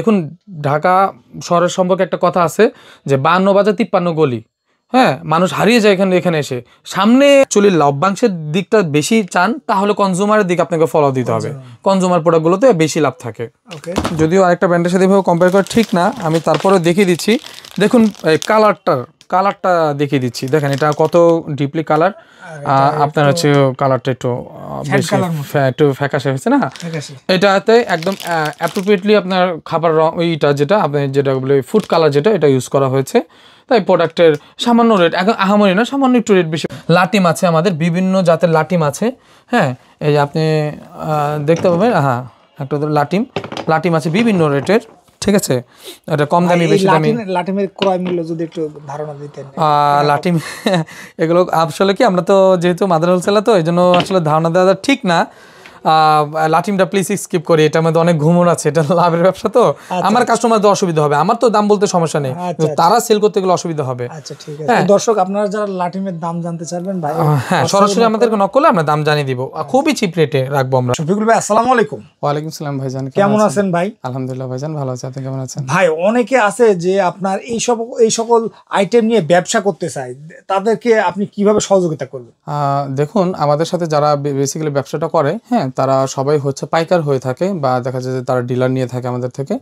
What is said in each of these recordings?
দেখুন ঢাকা শহরের সম্পর্কে একটা কথা আছে যে 52 বাজার 53 গলি। হ্যাঁ, মানুষ হারিয়ে যায় এখানে এসে। সামনে চুলির লভ্যাংশের দিকটা বেশি চান তাহলে কনজিউমারের দিকে আপনাকে ফলো দিতে হবে। কনজিউমার প্রোডাক্টগুলোতে বেশি লাভ থাকে। যদিও আরেকটা ব্র্যান্ডের সাথে এভাবে কম্পেয়ার করা ঠিক না, আমি তারপরে দেখিয়ে দিচ্ছি। দেখুন এই কালারটা দেখিয়ে দিচ্ছি। দেখেন এটা কত ডিপলি কালার। আপনার হচ্ছে কালারটা একটু বেশি একটু ফ্যাকাশে হয়েছে না, এটাতে একদম অ্যাপ্রোপ্রিয়েটলি আপনার খাবার রং ওইটা যেটা আপনি যেটা বলে ফুড কালার যেটা এটা ইউজ করা হয়েছে। তাই প্রোডাক্টের সামান্য রেট এখন আহামরি না, সামান্য একটু রেট বেশি। লাটিম আছে আমাদের, বিভিন্ন জাতের লাটিম আছে। হ্যাঁ, এই যে আপনি দেখতে পাবেন, হ্যাঁ একটা লাটিম আছে বিভিন্ন রেটের। ঠিক আছে, এটা কম দামি বেশি দামি। লাটিমের ক্রয় মূল্য যদি একটু ধারণা দিতেন। লাটিম এগুলো আসলে কি, আমরা তো যেহেতু মাদার হোলসেলার তো এই জন্য আসলে ধারণা দেওয়া ঠিক না। লাটিমটা প্লিজ স্কিপ করি, এটার মধ্যে অনেক ঘুমর আছে, এটা লাভের ব্যবসা তো। আমার কাস্টমারদের অসুবিধা হবে, আমার তো দাম বলতে সমস্যা নেই, তারা সেল করতে গেলে অসুবিধা হবে। আচ্ছা ঠিক আছে দর্শক, আপনারা যারা লাটিমের দাম জানতে চাইবেন ভাই, হ্যাঁ সরাসরি আমাদেরকে নক করলে আমরা দাম জানিয়ে দিব, খুবই চিপ রেটে রাখবো আমরা। শফিকুল ভাই আসসালামু আলাইকুম। ওয়ালাইকুম সালাম ভাইজান, কেমন আছেন ভাই? আলহামদুলিল্লাহ ভাইজান ভালো আছি, আপনি কেমন আছেন? ভাই অনেকে আছে যে আপনার এই সকল আইটেম নিয়ে ব্যবসা করতে চায়, তাদেরকে আপনি কিভাবে সহযোগিতা করবেন? দেখুন আমাদের সাথে যারা বেসিক্যালি ব্যবসাটা করে, হ্যাঁ তারা সবাই হচ্ছে পাইকার হয়ে থাকে বা দেখা যায় যে তারা ডিলার নিয়ে থাকে আমাদের থেকে।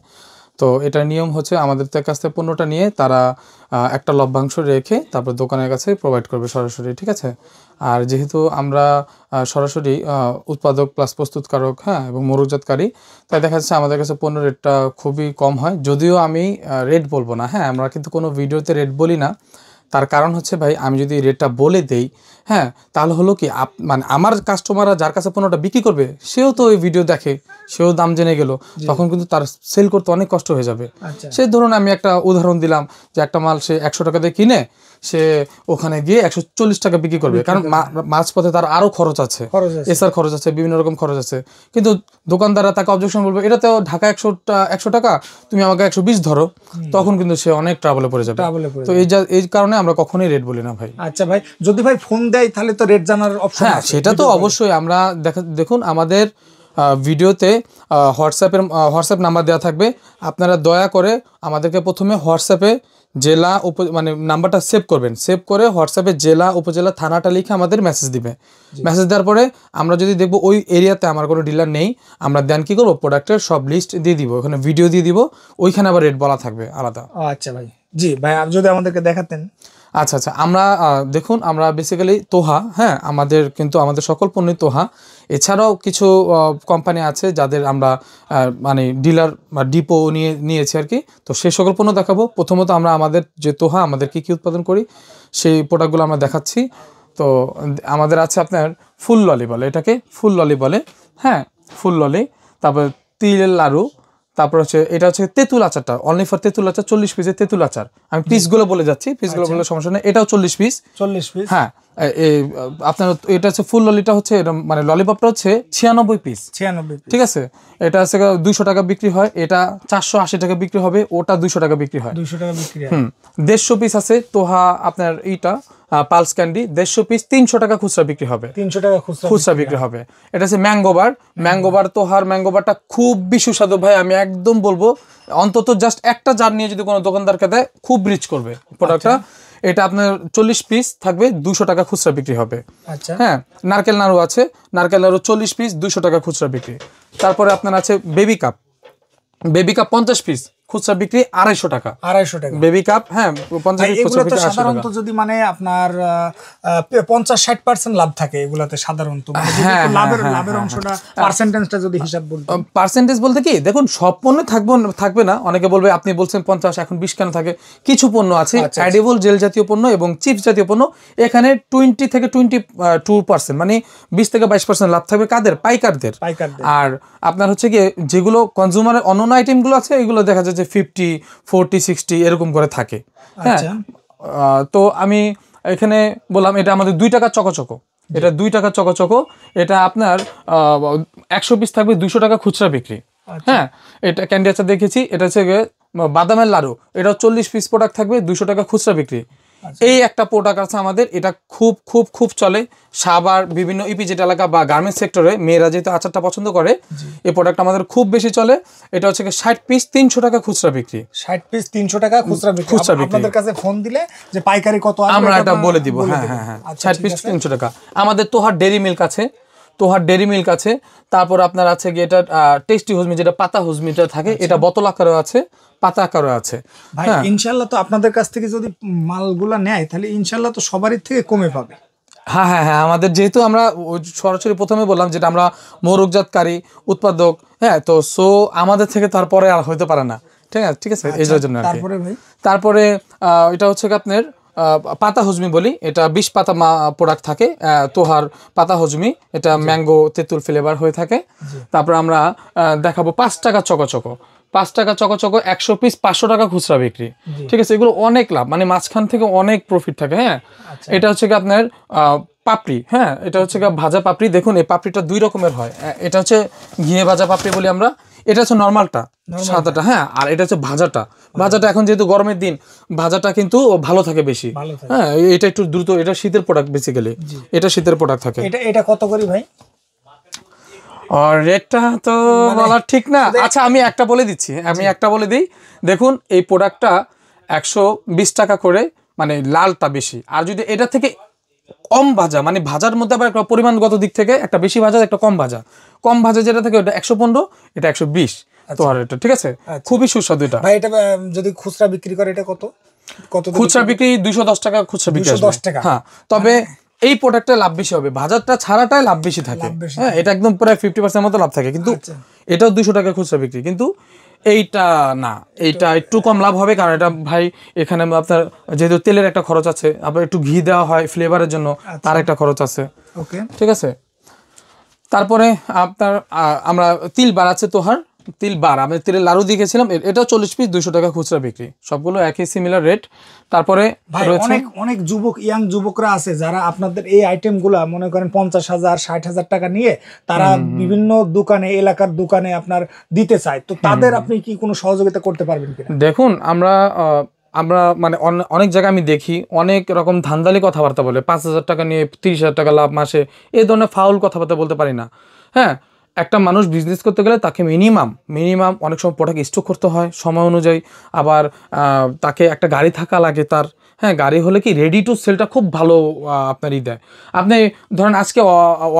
তো এটার নিয়ম হচ্ছে আমাদের কাছ থেকে পণ্যটা নিয়ে তারা একটা লভ্যাংশ রেখে তারপর দোকানের কাছে প্রোভাইড করবে সরাসরি। ঠিক আছে, আর যেহেতু আমরা সরাসরি উৎপাদক প্লাস প্রস্তুতকারক, হ্যাঁ এবং মরুজাতকারী, তাই দেখা যাচ্ছে আমাদের কাছে পণ্য রেটটা খুবই কম হয়। যদিও আমি রেট বলবো না, হ্যাঁ আমরা কিন্তু কোনো ভিডিওতে রেট বলি না। তার কারণ হচ্ছে ভাই, আমি যদি রেটটা বলে দেই, হ্যাঁ তাহলে হলো কি মানে আমার কাস্টমাররা যার কাছে পণ্যটা বিক্রি করবে সেও তো ওই ভিডিও দেখে, সেও দাম জেনে গেল, তখন কিন্তু তার সেল করতে অনেক কষ্ট হয়ে যাবে। সে ধরুন আমি একটা উদাহরণ দিলাম যে একটা মাল সে 100 টাকা দিয়ে কিনে সে ওখানে গিয়ে 140 টাকা বিক্রি করবে, কারণ মাঝপথে তার আরও খরচ আছে, এসআর খরচ আছে, বিভিন্ন রকম খরচ আছে। কিন্তু দোকানদাররা তাকে অবজেকশন বলবে, এটা তো ঢাকা 100 টাকা, তুমি আমাকে 120 ধরো, তখন কিন্তু সে অনেক ট্রাবলে পড়ে যাবে। তো এই কারণে আমরা কখনোই রেট বলি না ভাই। আচ্ছা ভাই, যদি ভাই ফোন দেয় তাহলে তো রেট জানার অপশন আছে? সেটা তো অবশ্যই। আমরা দেখুন আমাদের ভিডিওতে হোয়াটসঅ্যাপ নাম্বার দেওয়া থাকবে। আপনারা দয়া করে আমাদেরকে প্রথমে হোয়াটসঅ্যাপে জেলা মানে নাম্বারটা সেভ করবেন, সেভ করে হোয়াটসঅ্যাপে জেলা উপজেলা থানাটা লিখে আমাদের মেসেজ দিবে। মেসেজ দেওয়ার পরে আমরা যদি দেখবো ওই এরিয়াতে আমার কোনো ডিলার নেই, আমরা দেন কি করবো, প্রোডাক্টের সব লিস্ট দিয়ে দিব, ওখানে ভিডিও দিয়ে দিব, ওইখানে আবার রেট বলা থাকবে আলাদা। আচ্ছা ভাই, জি ভাই আপনি যদি আমাদেরকে দেখাতেন। আচ্ছা আমরা দেখুন আমরা বেসিক্যালি তোহা, হ্যাঁ আমাদের সকল পণ্যই তোহা। এছাড়াও কিছু কোম্পানি আছে যাদের আমরা মানে ডিলার বা ডিপো নিয়েছি আর কি। তো সেই সকল পণ্য দেখাবো। প্রথমত আমরা আমাদের যে তোহা, আমাদের কী উৎপাদন করি সেই প্রোডাক্টগুলো আমরা দেখাচ্ছি। তো আমাদের আছে আপনার ফুল ললি বলে, এটাকে ফুল ললি বলে, হ্যাঁ ফুল ললি। তারপর তিলের লাড়ু, তারপর হচ্ছে এটা হচ্ছে তেঁতুল আচারটা, অনলি ফর তেঁতুল আচার, 40 পিসের তেঁতুল আচার। আমি পিসগুলো বলে যাচ্ছি, পিসগুলো বলে সমস্যা নেই। এটাও 40 পিস। হ্যাঁ আপনার এটা হচ্ছে ফুল ললিটা হচ্ছে মানে ললিপপটা হচ্ছে 96 পিস। ঠিক আছে, এটা হচ্ছে 200 টাকা বিক্রি হয়, এটা 480 টাকা বিক্রি হবে, ওটা 200 টাকা বিক্রি হয়। 150 পিস আছে তোহা আপনার এইটা পালস ক্যান্ডি, 150 পিস 300 টাকা খুচরা বিক্রি হবে, 300 টাকা খুচরা বিক্রি হবে। এটা হচ্ছে ম্যাঙ্গোবার তোহার ম্যাঙ্গোবারটা খুবই সুস্বাদু ভাই, আমি একদম বলবো অন্তত জাস্ট একটা জার নিয়ে যদি কোনো দোকানদারকে দেয় খুব রিচ করবে প্রোডাক্টটা। এটা আপনার 40 পিস থাকবে, 200 টাকা খুচরা বিক্রি হবে। হ্যাঁ, নারকেল নাড়ু আছে, নারকেল নাড়ু 40 পিস 200 টাকা খুচরা বিক্রি। তারপরে আপনার আছে বেবি কাপ 50 পিস খুচরা বিক্রি 250 টাকা। বেবি কাপ, হ্যাঁ 50 পিস খুচরা বিক্রি। সাধারণত যদি মানে আপনার 50-60% লাভ থাকে এগুলাতে সাধারণত, লাভের অংশটা পার্সেন্টেজটা যদি হিসাব বলতে। পার্সেন্টেজ বলতে কি, দেখুন সব পণ্য থাকবে না। অনেকে বলবে আপনি বলছেন 50, এখন 20 কেন থাকে? কিছু পণ্য আছে এডিবল জেল জাতীয় পণ্য এবং চিপস জাতীয় পণ্য, এখানে 20 থেকে 22% মানে 20 থেকে 22% লাভ থাকবে। কাদের? পাইকারদের। আর আপনার হচ্ছে গিয়ে যেগুলো কনজিউমারের অন্যান্য আইটেমগুলো আছে এগুলো দেখা যায় যে 50, 40, 60 এরকম করে থাকে। হ্যাঁ, তো আমি এখানে বললাম এটা আমাদের 2 টাকা চকচকো, এটা 2 টাকা চকচকো। এটা আপনার 100 পিস থাকবে 200 টাকা খুচরা বিক্রি। হ্যাঁ, এটা ক্যান্ডি আচার দেখেছি, এটা হচ্ছে বাদামের লাড়ু, এটাও 40 পিস প্রোডাক্ট থাকবে 200 টাকা খুচরা বিক্রি। এই একটা প্রোডাক্ট আছে আমাদের, এটা খুব খুব খুব চলে সাভার বিভিন্ন ইপিজেড এলাকা বা গার্মেন্টস সেক্টরে, মেয়েরা যেহেতু আচারটা পছন্দ করে এই প্রোডাক্ট আমাদের খুব বেশি চলে। এটা হচ্ছে 60 পিস 300 টাকা খুচরা বিক্রি। 60 পিস 300 টাকা খুচরা বিক্রি। আপনাদের কাছে ফোন দিলে যে পাইকারি কত আসবে আমরা এটা বলে দিব। হ্যাঁ হ্যাঁ হ্যাঁ, 60 পিস 300 টাকা। আমাদের তোহার ডেরি মিল্ক আছে, তোহার ডেরি মিল্ক আছে। তারপর আপনার আছে গিয়ে এটা টেস্টি হুজমি, যেটা পাতা হুজমিটা থাকে, এটা বোতল আকারে আছে, পাতা আকারে আছে। ভাই ইনশাআল্লাহ তো আপনাদের কাছ থেকে যদি মালগুলা নেয় তাহলে ইনশাআল্লাহ তো সবারই থেকে কমে পাবে। হ্যাঁ হ্যাঁ হ্যাঁ, আমাদের যেহেতু আমরা সরাসরি প্রথমে বললাম যেটা আমরা মোরগজাতকারী উৎপাদক, হ্যাঁ, তো সো আমাদের থেকে তারপরে আর হইতে পারে না। ঠিক আছে, ঠিক আছে, এই জন্য। তারপরে ভাই, তারপরে এটা হচ্ছে আপনার পাতা হজমি বলি, এটা 20 পাতা প্রোডাক্ট থাকে। তোহার পাতা হজমি, এটা ম্যাঙ্গো তেঁতুল ফ্লেভার হয়ে থাকে। তারপর আমরা দেখাবো 5 টাকা চকচকো, 5 টাকা চকচকো 100 পিস 500 টাকা খুচরা বিক্রি। ঠিক আছে, এগুলো অনেক লাভ, মানে মাঝখান থেকে অনেক প্রফিট থাকে। হ্যাঁ, এটা হচ্ছে কি আপনার পাপড়ি। হ্যাঁ, এটা হচ্ছে ভাজা পাপড়ি। দেখুন এই পাপড়িটা 2 রকমের হয়। এটা হচ্ছে ঘিয়ে ভাজা পাপড়ি বলি আমরা, এটা হচ্ছে নর্মালটা সাদাটা। হ্যাঁ, আর এটা হচ্ছে ভাজাটা। ভাজাটা এখন যেহেতু গরমের দিন, ভাজাটা কিন্তু ভালো থাকে বেশি। হ্যাঁ, এটা একটু দ্রুত, এটা শীতের প্রোডাক্ট বেসিক্যালি, এটা শীতের প্রোডাক্ট থাকে। এটা কত করে ভাই? আর রেটটা তো বলা ঠিক না। আচ্ছা আমি একটা বলে দিচ্ছি, আমি একটা বলে দিই। দেখুন এই প্রোডাক্টটা 120 টাকা করে, মানে লালটা বেশি। আর যদি এটা থেকে কম ভাজা, মানে ভাজার মধ্যে আবার একটা পরিমাণগত দিক থেকে একটা বেশি ভাজা, একটা কম ভাজা, কম ভাজা যেটা থাকে ওটা 115, এটা 120। তো আর এটা ঠিক আছে, খুবই সুস্বাদু এটা। ভাই এটা যদি খুচরা বিক্রি করে এটা কত? খুচরা বিক্রি 210 টাকা খুচরা বিক্রি। 210 টাকা। হ্যাঁ, তবে এই প্রোডাক্টটা লাভ বেশি হবে, ভাজারটা ছাড়াটাই লাভ বেশি থাকে। হ্যাঁ, এটা একদম প্রায় 50% মতো লাভ থাকে, কিন্তু এটাও 200 টাকা খুচরা বিক্রি। কিন্তু এইটা না, এইটা একটু কম লাভ হবে, কারণ এটা ভাই এখানে আপনার যেহেতু তেলের একটা খরচ আছে, আবার একটু ঘি দেওয়া হয় ফ্লেভারের জন্য, তার একটা খরচ আছে। ওকে, ঠিক আছে। তারপরে আপনার আমরা তিল বার আছে, তোহার তিল বার, আমি তিলের লাড়ু দিয়েছিলাম, এটাও 40 পিস 200 টাকা খুচরা বিক্রি, সবগুলো একই সিমিলার রেট। তারপরে অনেক অনেক যুবক, ইয়াং যুবকরা আছে যারা আপনাদের এই আইটেমগুলা মনে করেন 50,000 60,000 টাকা নিয়ে তারা বিভিন্ন দোকানে, এলাকার দোকানে আপনার দিতে চায়, তো তাদের আপনি কি কোনো সহযোগিতা করতে পারবেন কিনা? দেখুন আমরা মানে অনেক জায়গায় আমি দেখি অনেক রকম ধান্দালি কথাবার্তা বলে, 5,000 টাকা নিয়ে 30,000 টাকা লাভ মাসে, এই ধরনের ফাউল কথাবার্তা বলতে পারি না। হ্যাঁ, একটা মানুষ বিজনেস করতে গেলে তাকে মিনিমাম অনেক সময় প্রোডাক্ট স্টক করতে হয় সময় অনুযায়ী, আবার তাকে একটা গাড়ি থাকা লাগে তার। হ্যাঁ, গাড়ি হলে কি রেডি টু সেলটা খুব ভালো আপনারই দেয়। আপনি ধরেন আজকে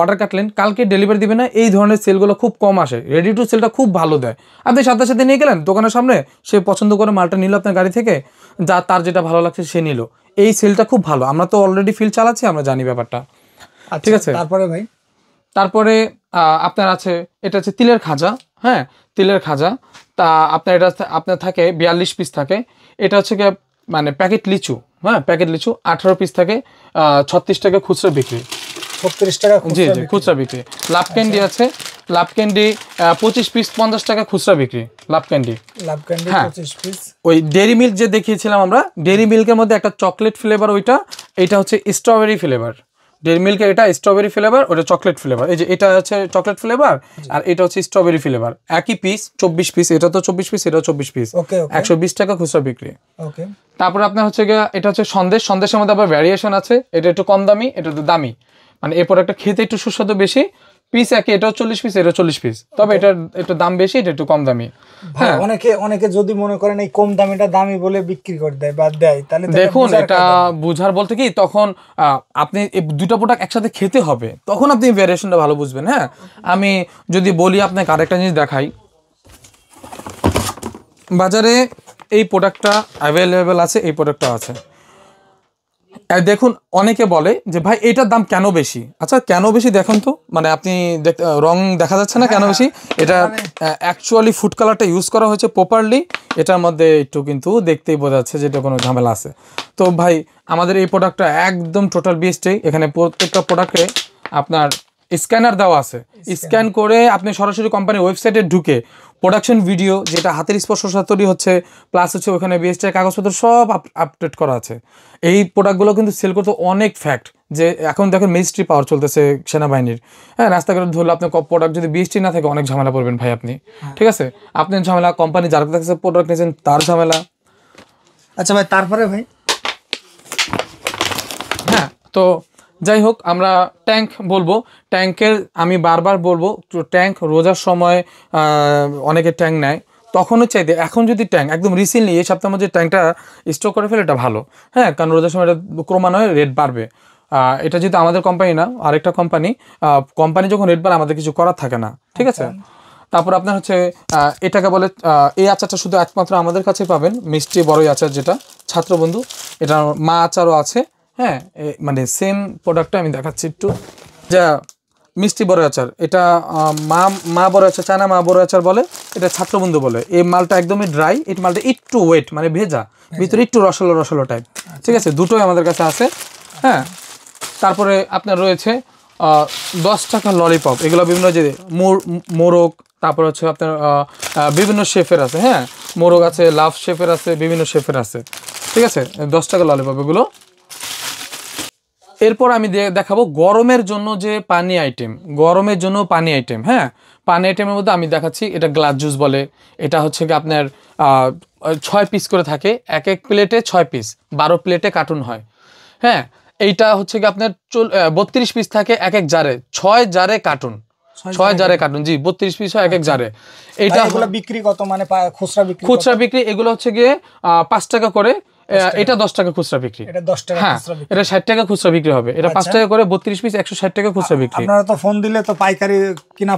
অর্ডার কাটলেন, কালকে ডেলিভারি দিবে না, এই ধরনের সেলগুলো খুব কম আসে। রেডি টু সেলটা খুব ভালো দেয়। আপনি সাথে সাথে নিয়ে গেলেন দোকানের সামনে, সে পছন্দ করে মালটা নিল আপনার গাড়ি থেকে, তার যেটা ভালো লাগছে সে নিল। এই সেলটা খুব ভালো, আমরা তো অলরেডি ফিল চালাচ্ছি, আমরা জানি ব্যাপারটা। ঠিক আছে। তারপরে ভাই, তারপরে আপনার আছে, এটা হচ্ছে তিলের খাজা। হ্যাঁ, তিলের খাজা, তা আপনার এটা আপনার থাকে 42 পিস থাকে। এটা হচ্ছে কি মানে প্যাকেট লিচু। হ্যাঁ, প্যাকেট লিচু 18 পিস থাকে, 36 টাকা খুচরা বিক্রি। 36 টাকা জি জি খুচরা বিক্রি। লাভ ক্যান্ডি আছে, লাভ ক্যান্ডি 25 পিস 50 টাকা খুচরা বিক্রি। লাভ ক্যান্ডি 25 পিস। ওই ডেরি মিল্ক যে দেখিয়েছিলাম আমরা, ডেরি মিল্কের মধ্যে একটা চকলেট ফ্লেভার, এইটা হচ্ছে স্ট্রবেরি ফ্লেভার। ডেরি মিল্কের এটা স্ট্রবেরি ফ্লেভার, ওটা চকলেট ফ্লেভার। এই যে এটা হচ্ছে চকলেট ফ্লেভার, আর এটা হচ্ছে স্ট্রবেরি ফ্লেভার। একই পিস 24 পিস, এটা তো 24 পিস, এটাও 24 পিস, 120 টাকা খুচরা বিক্রি। ওকে। তারপর আপনার হচ্ছে গিয়ে এটা হচ্ছে সন্দেশের মধ্যে আবার ভ্যারিয়েশন আছে, এটা একটু কম দামি, এটা একটু দামি, মানে এরপর একটা খেতে একটু সুস্বাদু বেশি। পিস একই, এটাও 40 পিস, এটাও 40 পিস, তবে এটার একটু দাম বেশি, এটা একটু কম দামি। হ্যাঁ, অনেকে যদি মনে করেন এই কম দামিটা দামি বলে বিক্রি করে দেয় বা দেয়, তাহলে দেখুন এটা বুঝার বলতে কি, তখন আপনি এই দুটো প্রোডাক্ট একসাথে খেতে হবে, তখন আপনি ভ্যারিয়েশনটা ভালো বুঝবেন। হ্যাঁ, আমি যদি বলি আপনাকে আরেকটা জিনিস দেখাই, বাজারে এই প্রোডাক্টটা অ্যাভেলেবেল আছে, এই প্রোডাক্টটা আছে। দেখুন অনেকে বলে যে ভাই এটার দাম কেন বেশি। আচ্ছা কেন বেশি দেখুন তো, মানে আপনি রং দেখা যাচ্ছে না কেন বেশি? এটা অ্যাকচুয়ালি ফুড কালারটা ইউজ করা হয়েছে প্রপারলি, এটার মধ্যে একটু কিন্তু দেখতেই বোঝা যাচ্ছে যে এটা কোনো ঝামেলা আছে। তো ভাই আমাদের এই প্রোডাক্টটা একদম টোটাল বেস্টে, এখানে প্রত্যেকটা প্রোডাক্টে আপনার স্ক্যানার দেওয়া আছে, স্ক্যান করে আপনি সরাসরি কোম্পানির ওয়েবসাইটে ঢুকে প্রোডাকশন ভিডিও, যেটা হাতের স্পর্শ তৈরি হচ্ছে, প্লাস হচ্ছে ওখানে বিএসটিআই কাগজপত্র সব আপডেট করা আছে। এই প্রোডাক্টগুলো কিন্তু সেল করতে অনেক ফ্যাক্ট, যে এখন দেখেন মিনিস্ট্রি পাওয়ার চলতেছে সেনাবাহিনীর। হ্যাঁ, রাস্তাঘাটে ধরলে আপনার প্রোডাক্ট যদি বিএসটি না থাকে অনেক ঝামেলা পড়বেন ভাই আপনি। ঠিক আছে, আপনার ঝামেলা, কোম্পানি যার কাছে প্রোডাক্ট নিয়েছেন তার ঝামেলা। আচ্ছা ভাই, তারপরে ভাই তো যাই হোক, আমরা ট্যাঙ্ক বলবো। ট্যাঙ্কের আমি বারবার বলবো, ট্যাঙ্ক রোজার সময় অনেকে ট্যাঙ্ক নেয়, তখনও চাইতে এখন যদি ট্যাঙ্ক একদম রিসেন্টলি এই সপ্তাহের মধ্যে ট্যাঙ্কটা স্টক করে ফেলে, এটা ভালো। হ্যাঁ, কারণ রোজার সময় এটা ক্রমান্বয়ে রেট বাড়বে। এটা যেহেতু আমাদের কোম্পানি না, আরেকটা কোম্পানি যখন রেট বাড়ে আমাদের কিছু করার থাকে না, ঠিক আছে। তারপর আপনার হচ্ছে এটাকে বলে, এই আচারটা শুধু একমাত্র আমাদের কাছে পাবেন, মিষ্টি বড়ই আচার, যেটা ছাত্রবন্ধু। এটা মা আচারও আছে। হ্যাঁ, মানে সেম প্রোডাক্টটা আমি দেখাচ্ছি একটু। যা মিষ্টি বড় আচার, এটা মা বড় আচার, চায়না মা বড় আচার বলে, এটা ছাত্রবন্ধু বলে। এই মালটা একদমই ড্রাই, এই মালটা একটু ওয়েট, মানে ভেজা, ভিতরে একটু রসালো রসালো টাইপ, ঠিক আছে। দুটোই আমাদের কাছে আছে। হ্যাঁ, তারপরে আপনার রয়েছে 10 টাকার ললিপপ, এগুলো বিভিন্ন যে মোরগ, তারপর হচ্ছে আপনার বিভিন্ন শেফের আছে। হ্যাঁ, মোরগ আছে, লাভ শেফের আছে, বিভিন্ন শেফের আছে, ঠিক আছে। 10 টাকার ললিপপ এগুলো। এরপর আমি দেখাবো গরমের জন্য যে পানি আইটেম, গরমের জন্য পানি আইটেম। হ্যাঁ, পানি আইটেমের মধ্যে আমি দেখাচ্ছি, এটা গ্লাস জুস বলে। এটা হচ্ছে কি আপনার 6 পিস করে থাকে, এক এক প্লেটে 6 পিস, 12 প্লেটে কার্টুন হয়। হ্যাঁ, এইটা হচ্ছে কি আপনার 32 পিস থাকে এক এক জারে, 6 জারে কার্টুন, 6 জারে কার্টুন, জি 32 পিস হয় এক এক জারে। এইটা বিক্রি কত, মানে খুচরা বিক্রি এগুলো হচ্ছে গিয়ে 5 টাকা করে। এটা 10 টাকা খুচরা বিক্রি, এটা 10 টাকা খুচরা বিক্রি, এটা 60 টাকা খুচরা বিক্রি হবে। এটা 5 টাকা করে 32 পিস 160 টাকা খুচরা বিক্রি। আপনারা তো ফোন দিলে তো পাইকারি কিনা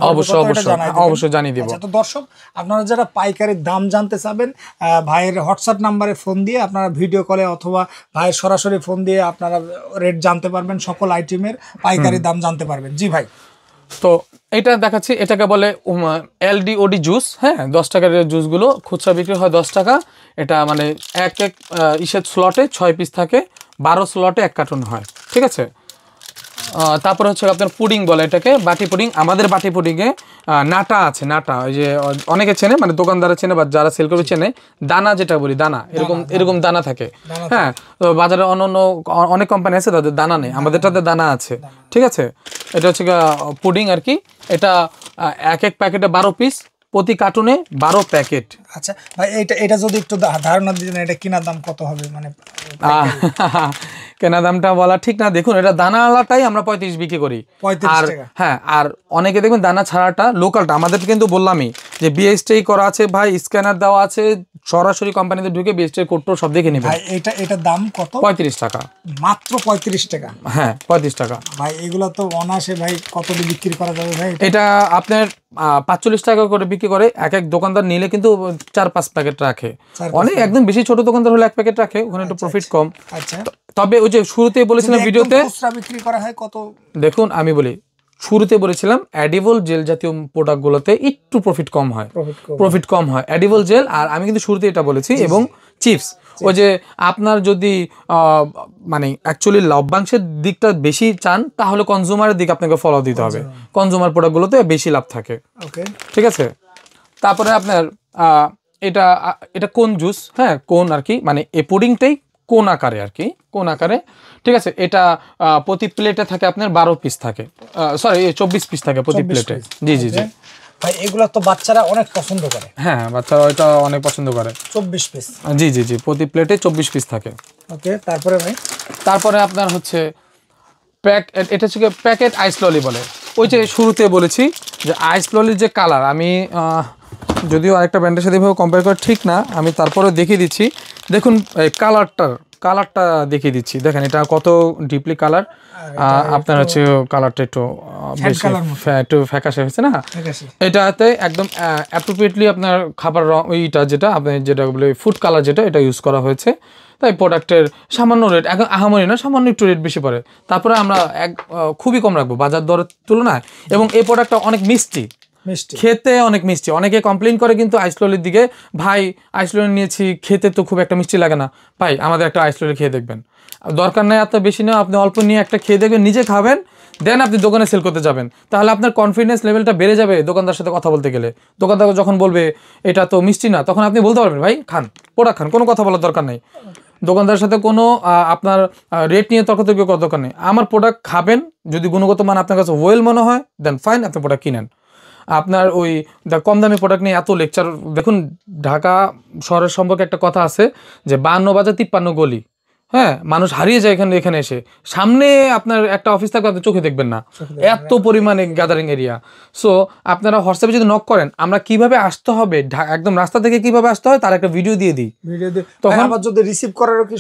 অবশ্যই জানিয়ে দিব। আচ্ছা, তো দর্শক আপনারা যারা পাইকারির দাম জানতে চাবেন, ভাইয়ের হোয়াটসঅ্যাপ নাম্বারে ফোন দিয়ে আপনারা ভিডিও কলে অথবা ভাইয়ের সরাসরি ফোন দিয়ে আপনারা রেট জানতে পারবেন, সকল আইটেমের পাইকারি দাম জানতে পারবেন। জি ভাই, তো এটা দেখাচ্ছি, এটাকে বলে LDOD জুস। হ্যাঁ, 10 টাকার জুসগুলো খুচরা বিক্রি হয় 10 টাকা। এটা মানে এক ইসের স্লটে 6 পিস থাকে, 12 স্লটে 1 কার্টুন হয়, ঠিক আছে। তারপর হচ্ছে আপনার পুডিং বলে এটাকে, বাটি পুডিং। আমাদের বাটি পুডিংয়ে নাটা আছে, নাটা ওই যে অনেকে চেনে, মানে দোকানদারা চেনে বা যারা সেল করবে চেনে, দানা যেটা বলি, দানা এরকম দানা থাকে। হ্যাঁ, তো বাজারে অনেক কোম্পানি আছে তাদের দানা নেই, আমাদেরটাতে দানা আছে, ঠিক আছে। এটা হচ্ছে পুডিং আর কি। এটা এক প্যাকেটে 12 পিস, প্রতি কার্টুনে 12 প্যাকেট। আচ্ছা ভাই, এটা যদি একটু ধারণা দিতেন, এটা কেনার দাম কত হবে? মানে কেনা দামটা বলা ঠিক না। দেখুন, এটা দানাওয়ালাটাই আমরা 35 বিক্রি করি। আর হ্যাঁ, আর অনেকে দেখবেন দানা ছাড়াটা লোকালটা, আমাদের কিন্তু বললামই যে বিএসটি করা আছে ভাই, স্ক্যানার দেওয়া আছে, সরাসরি কোম্পানিতে ঢুকে বিএসটি কোডটা সব দেখে নেবেন। ভাই এটার দাম কত? 35 টাকা, মাত্র 35 টাকা। হ্যাঁ, 35 টাকা। ভাই এগুলো তো অনায়াসে ভাই কত দিয়ে বিক্রি করা যাবে ভাই? এটা আপনার 45 টাকা করে বিক্রি করে। এক এক দোকানদার নিলে কিন্তু 4-5 প্যাকেট রাখে, অনেক একদম বেশি ছোট দোকানদার হলে 1 প্যাকেট রাখে, ওখানে একটু প্রফিট কম। আচ্ছা, তবে ওই যে শুরুতেই বলেছিলাম ভিডিওতে, খুচরা বিক্রি করা হয় কত? দেখুন আমি বলি, শুরুতে বলেছিলাম এডিবল জেল জাতীয় প্রোডাক্টগুলোতে একটু প্রফিট কম হয়, এডিবল জেল। আর আমি কিন্তু শুরুতে এটা বলেছি, এবং চিপস, ওই যে আপনার যদি মানে অ্যাকচুয়ালি লভ্যাংশের দিকটা বেশি চান, তাহলে কনজিউমারের দিকে আপনাকে ফলো দিতে হবে, কনজিউমার প্রোডাক্টগুলোতে বেশি লাভ থাকে, ঠিক আছে। তারপরে আপনার এটা কোন জুস, হ্যাঁ কোন আর কি, মানে এই পুডিংটাই কোন আকারে আর কি, কোন আকারে, ঠিক আছে। এটা প্রতি প্লেটে থাকে আপনার 12 পিস থাকে, সরি 24 পিস থাকে প্রতি প্লেটে। জি জি জি ভাই, এগুলো তো বাচ্চারা অনেক পছন্দ করে। হ্যাঁ, বাচ্চারা এটা অনেক পছন্দ করে। 24 পিস, জি জি জি প্রতি প্লেটে 24 পিস থাকে। ওকে, তারপরে ভাই, তারপরে আপনার হচ্ছে এটা হচ্ছে প্যাকেট আইস ললি বলে। ওই যে শুরুতে বলেছি যে আইস ললির যে কালার, আমি যদিও আরেকটা ব্র্যান্ডের সাথে এভাবে কম্পেয়ার করা ঠিক না, আমি তারপরে দেখিয়ে দিচ্ছি। দেখুন এই কালারটা দেখিয়ে দিচ্ছি, দেখেন এটা কত ডিপলি কালার। আপনার হচ্ছে কালারটা একটু বেশি একটু ফ্যাকাশে হয়েছে না, এটাতে একদম অ্যাপ্রোপ্রিয়েটলি আপনার খাবার রং, ওইটা যেটা আপনি যেটা বলে ফুড কালার, যেটা এটা ইউজ করা হয়েছে। তাই প্রোডাক্টের সামান্য রেট, এখন আহামরি না, সামান্য একটু রেট বেশি পড়ে। তারপরে আমরা খুবই কম রাখবো বাজার দরের তুলনায়। এবং এই প্রোডাক্টটা অনেক মিষ্টি, খেতে অনেক মিষ্টি। অনেকে কমপ্লেন করে কিন্তু আইসললির দিকে, ভাই আইসললি নিয়েছি, খেতে তো খুব একটা মিষ্টি লাগে না। ভাই আমাদের একটা আইসললি খেয়ে দেখবেন, দরকার নেই এত বেশি না, আপনি অল্প নিয়ে একটা খেয়ে দেখবেন, নিজে খাবেন, দেন আপনি দোকানে সেল করতে যাবেন, তাহলে আপনার কনফিডেন্স লেভেলটা বেড়ে যাবে। দোকানদার সাথে কথা বলতে গেলে দোকানদার যখন বলবে এটা তো মিষ্টি না, তখন আপনি বলতে পারবেন ভাই খান, প্রোডাক্ট খান, কোনো কথা বলার দরকার নেই। দোকানদারের সাথে কোনো আপনার রেট নিয়ে তর্কাতর্কি করার দরকার নেই। আমার প্রোডাক্ট খাবেন, যদি গুণগত মান আপনার কাছে ওয়েল মনে হয়, দেন ফাইন, আপনি প্রোডাক্ট কিনেন। আপনার ওই কম দামি প্রোডাক্ট নিয়ে এত লেকচার। দেখুন ঢাকা শহরের সম্পর্কে একটা কথা আছে যে 52 বাজার 53 গলি, হ্যাঁ, মানুষ হারিয়ে যায় এখানে এখানে এসে। সামনে আপনার একটা অফিস থাকবে, আপনি চোখে দেখবেন না, এত পরিমাণে গ্যাদারিং এরিয়া। সো আপনারা হোয়াটসঅ্যাপে যদি নক করেন, আমরা কিভাবে আসতে হবে, একদম রাস্তা থেকে কিভাবে আসতে হয় তার একটা ভিডিও দিয়ে দিই। তখন আবার যদি রিসিভ করারও কি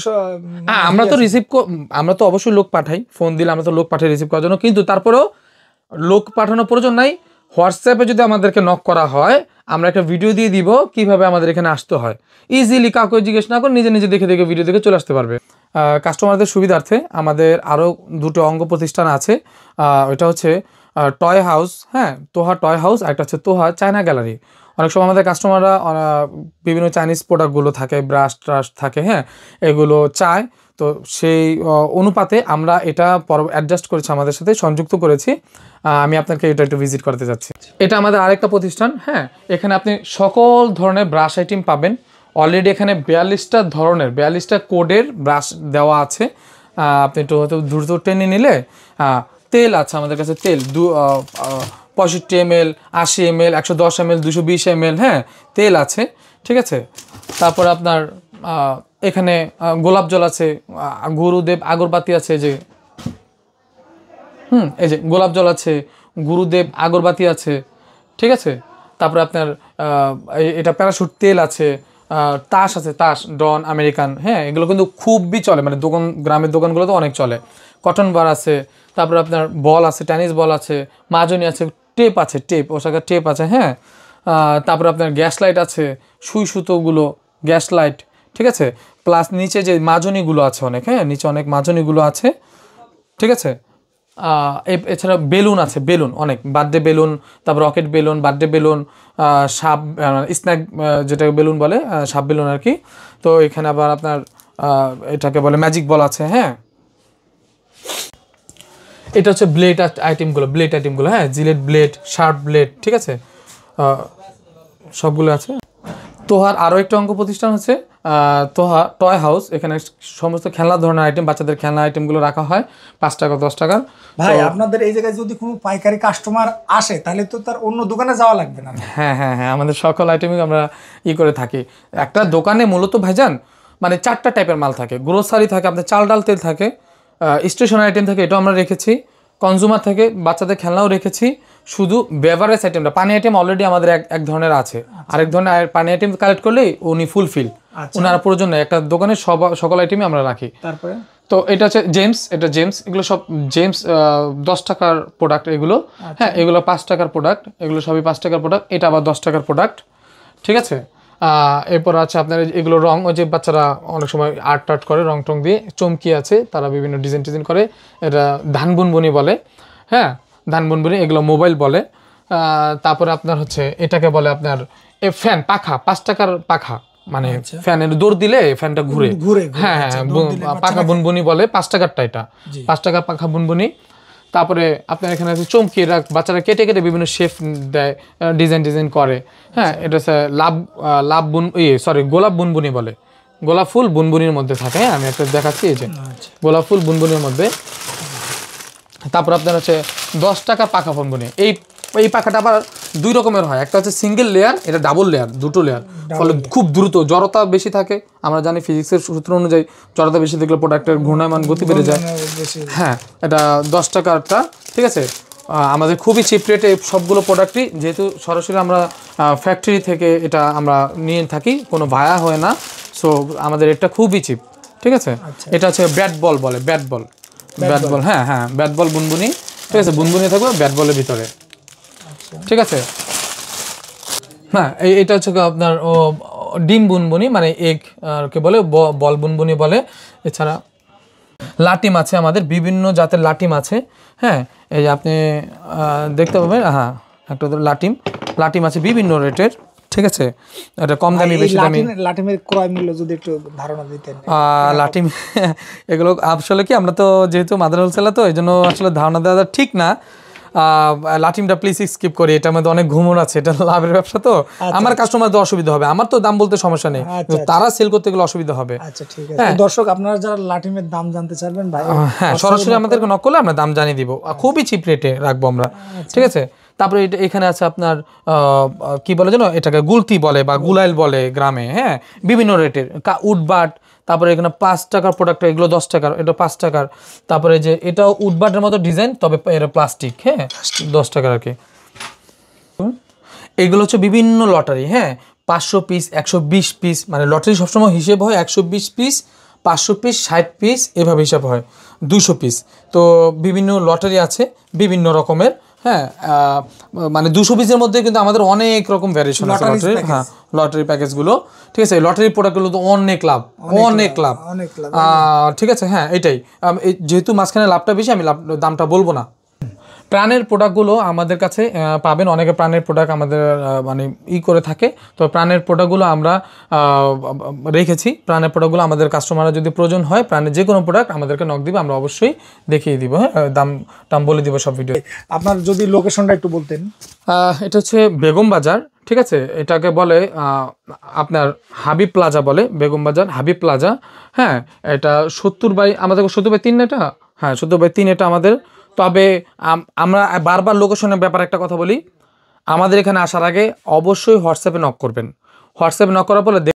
হ্যাঁ, আমরা তো অবশ্যই লোক পাঠাই, ফোন দিলে আমরা তো লোক পাঠাই রিসিভ করার জন্য, কিন্তু তারপরেও লোক পাঠানোর প্রয়োজন নাই। হোয়াটসঅ্যাপে যদি আমাদেরকে নক করা হয়, আমরা একটা ভিডিও দিয়ে দিব কিভাবে আমাদের এখানে আসতে হয়। ইজিলি কাউকে জিজ্ঞেস না করে নিজে নিজে দেখে দেখে ভিডিও দেখে চলে আসতে পারবে। কাস্টমারদের সুবিধার্থে আমাদের আরও দুটো অঙ্গ প্রতিষ্ঠান আছে। ওইটা হচ্ছে টয় হাউস, হ্যাঁ, তোহা টয় হাউস, আর একটা হচ্ছে তোহা চায়না গ্যালারি। অনেক সময় আমাদের কাস্টমাররা বিভিন্ন চাইনিজ প্রোডাক্টগুলো থাকে, ব্রাশ ট্রাশ থাকে, হ্যাঁ, এগুলো চায়। তো সেই অনুপাতে আমরা এটা অ্যাডজাস্ট করেছি, আমাদের সাথে সংযুক্ত করেছি। আমি আপনাকে এটা একটু ভিজিট করতে যাচ্ছি। এটা আমাদের আরেকটা প্রতিষ্ঠান, হ্যাঁ, এখানে আপনি সকল ধরনের ব্রাশ আইটেম পাবেন। অলরেডি এখানে 42টা কোডের ব্রাশ দেওয়া আছে। আপনি একটু হয়তো দ্রুত টেনে নিলে তেল আছে আমাদের কাছে, তেল 65 ml, 80 ml, 110 ml, 220 ml, হ্যাঁ, তেল আছে, ঠিক আছে। তারপর আপনার এখানে গোলাপ জল আছে, গুরুদেব আগরবাতি আছে, যে এই যে গোলাপ জল আছে, গুরুদেব আগরবাতি আছে, ঠিক আছে। তারপরে আপনার এটা প্যারাশুট তেল আছে, তাস আছে, তাস ডন আমেরিকান, হ্যাঁ, এগুলো কিন্তু খুবই চলে, মানে গ্রামের দোকানগুলো তো অনেক চলে। কটন বার আছে, তারপরে আপনার বল আছে, টেনিস বল আছে, মাজনি আছে, টেপ আছে, ওষাকার টেপ আছে, হ্যাঁ। তারপরে আপনার গ্যাস লাইট আছে, সুই সুতোগুলো, গ্যাস লাইট, ঠিক আছে। প্লাস নিচে যে মাজনিগুলো আছে অনেক, হ্যাঁ, নিচে অনেক মাজনিগুলো আছে, ঠিক আছে। এছাড়া বেলুন আছে, বেলুন অনেক, বার্থডে বেলুন, তারপর রকেট বেলুন, বার্থডে বেলুন, সাপ স্ন্যাক যেটাকে বেলুন বলে, সাপ বেলুন আর কি। তো এখানে আবার আপনার এটাকে বলে ম্যাজিক বল আছে, হ্যাঁ। এটা হচ্ছে ব্লেড আইটেমগুলো, হ্যাঁ, জিলেট ব্লেড, শার্প ব্লেড, ঠিক আছে, সবগুলো আছে। তোহার আরও একটা অঙ্গ প্রতিষ্ঠান হচ্ছে তোহা টয় হাউস। এখানে সমস্ত খেলনা ধরনের আইটেম, বাচ্চাদের খেলনা আইটেমগুলো রাখা হয় 5 টাকা 10 টাকার। ভাই, আপনাদের এই জায়গায় যদি কোনো পাইকারি কাস্টমার আসে, তাহলে তো তার অন্য দোকানে যাওয়া লাগবে না। হ্যাঁ, আমাদের সকল আইটেমই আমরা করে থাকি। একটা দোকানে মূলত ভাইজান মানে 4টা টাইপের মাল থাকে। গ্রোসারি থাকে, আপনার চাল ডাল তেল থাকে, স্টেশনারি আইটেম থাকে, এটাও আমরা রেখেছি। কনজিউমার থেকে বাচ্চাদের খেলনাও রেখেছি। শুধু বেভারেজ আইটেমটা, পানি আইটেম অলরেডি আমাদের এক ধরনের আছে। আরেক ধরনের পানি আইটেম কালেক্ট করলেই উনি ফুলফিল, ওনারা প্রয়োজন নেই। একটা দোকানের সকল আইটেমই আমরা রাখি। তারপরে তো এটা হচ্ছে জেমস, এগুলো সব জেমস 10 টাকার প্রোডাক্ট এগুলো, হ্যাঁ, এগুলো 5 টাকার প্রোডাক্ট, এগুলো সবই 5 টাকার প্রোডাক্ট, এটা আবার 10 টাকার প্রোডাক্ট, ঠিক আছে। এরপর আছে আপনার এগুলো রং, ওই যে বাচ্চারা অনেক সময় আর্ট করে রং টং দিয়ে, চমকি আছে, তারা বিভিন্ন ডিজাইন করে, এটা ধান বুনবুনি বলে, হ্যাঁ, ধান বুনবুনি, এগুলো মোবাইল বলে। তারপরে আপনার হচ্ছে এটাকে বলে আপনার ফ্যান, পাখা, 5 টাকার পাখা, মানে ফ্যানের দৌড় দিলে ফ্যানটা ঘুরে, হ্যাঁ, পাখা বুনবুনি বলে, 5 টাকারটা, এটা 5 টাকার পাখা বুনবুনি। তারপরে আপনার এখানে আছে চমকি, বাচ্চারা কেটে কেটে বিভিন্ন শেপ দেয়, ডিজাইন করে, হ্যাঁ, এটা হচ্ছে গোলাপ বুনবুনি বলে, গোলাপ ফুল বুনবুনির মধ্যে থাকে, হ্যাঁ, আমি একটা দেখাচ্ছি, এই যে গোলাপ ফুল বুনবুনির মধ্যে। তারপর আপনার হচ্ছে 10 টাকা পাখা বুনবুনি। এই পাখাটা আবার 2 রকমের হয়, একটা হচ্ছে সিঙ্গেল লেয়ার, এটা ডাবল লেয়ার, 2টো লেয়ার, ফলে খুব দ্রুত জড়তা বেশি থাকে। আমরা জানি ফিজিক্সের সূত্র অনুযায়ী জড়তা বেশি থাকলে প্রোডাক্টের ঘূর্ণায়মান গতি বেড়ে যায়, হ্যাঁ। এটা 10 টাকারটা, ঠিক আছে। আমাদের খুবই চিপ রেটে সবগুলো প্রোডাক্টই, যেহেতু সরাসরি আমরা ফ্যাক্টরি থেকে এটা আমরা নিয়ে থাকি, কোনো ভায়া হয় না, সো আমাদের এটা খুবই চিপ, ঠিক আছে। এটা হচ্ছে ব্যাট বল বলে, ব্যাট বল, হ্যাঁ, ব্যাট বল বুনবুনি, ঠিক আছে, বুনবুনি থাকবে ব্যাট বলের ভিতরে, ঠিক আছে। হ্যাঁ, এটা হচ্ছে আপনার ডিম বুনবুনি, মানে এগ কে বলে, বল বুনবুনি বলে। এছাড়া লাটিম আছে, আমাদের বিভিন্ন জাতের লাটিম আছে, হ্যাঁ, এই যে আপনি দেখতে পাবেন, হ্যাঁ, একটা লাটিম আছে বিভিন্ন রেটের, ঠিক আছে। এটা কম দামি, বেশি দামি। লাটিমের ক্রয় মূল্য যদি একটু ধারণা দিতেন। লাটিম এগুলো আসলে কি, আমরা তো যেহেতু মাদার হোলসেলার, তো এই জন্য আসলে ধারণা দেওয়া ঠিক না। লাটিমটা প্লিজ স্কিপ করি, এটার মধ্যে অনেক ঘুমর আছে, এটা লাভের ব্যবসা, তো আমার কাস্টমারদের অসুবিধা হবে। আমার তো দাম বলতে সমস্যা নেই, তারা সেল করতে গেলে অসুবিধা হবে। আচ্ছা, ঠিক আছে। দর্শক, আপনারা যারা লাটিমের দাম জানতে চাইবেন, ভাই, হ্যাঁ, সরাসরি আমাদেরকে নক করলে আমরা দাম জানিয়ে দিব, খুবই চিপ রেটে রাখবো আমরা, ঠিক আছে। তারপরে এখানে আছে আপনার কি বলে যেন, এটাকে গুলতি বলে বা গুলাইল বলে গ্রামে, হ্যাঁ, বিভিন্ন রেটের উডবাট, তারপরে এখানে 5 টাকার প্রোডাক্ট, এগুলো 10 টাকার, এটা 5 টাকার। তারপরে যে এটাও উডবাটের মতো ডিজাইন, তবে এটা প্লাস্টিক, হ্যাঁ 10 টাকার আর কি। এগুলো হচ্ছে বিভিন্ন লটারি, হ্যাঁ 500 পিস, 120 পিস, মানে লটারি সবসময় হিসেব হয় 120 পিস, 500 পিস, 60 পিস, এভাবে হিসাব হয়, 200 পিস। তো বিভিন্ন লটারি আছে বিভিন্ন রকমের, হ্যাঁ মানে 200 পিসের মধ্যে কিন্তু আমাদের অনেক রকম ভ্যারিয়েশন আছে লটারির, হ্যাঁ লটারি প্যাকেজগুলো, ঠিক আছে। লটারি প্রোডাক্টগুলো তো অনেক লাভ, অনেক লাভ, ঠিক আছে, হ্যাঁ এটাই। যেহেতু মাঝখানে লাভটা বেশি, আমি দামটা বলবো না। প্রাণের প্রোডাক্টগুলো আমাদের কাছে পাবেন, অনেকে প্রাণের প্রোডাক্ট আমাদের মানে করে থাকে। তো প্রাণের প্রোডাক্টগুলো আমরা রেখেছি। প্রাণের প্রোডাক্টগুলো আমাদের কাস্টমাররা যদি প্রয়োজন হয়, প্রাণের যে কোনো প্রোডাক্ট আমাদেরকে নক দিবে, আমরা অবশ্যই দেখিয়ে দিব, হ্যাঁ দাম বলে দিব সব ভিডিও। আপনার যদি লোকেশনটা একটু বলতেন। এটা হচ্ছে বেগম বাজার, ঠিক আছে। এটাকে বলে আপনার হাবিব প্লাজা বলে, বেগম বাজার হাবিব প্লাজা, হ্যাঁ। এটা 70/, আমাদের 70/3 এটা, হ্যাঁ 70/3 এটা আমাদের। তবে আমরা বারবার লোকেশনের ব্যাপারে একটা কথা বলি, আমাদের এখানে আসার আগে অবশ্যই হোয়াটসঅ্যাপে নক করবেন। হোয়াটসঅ্যাপে নক করার পরে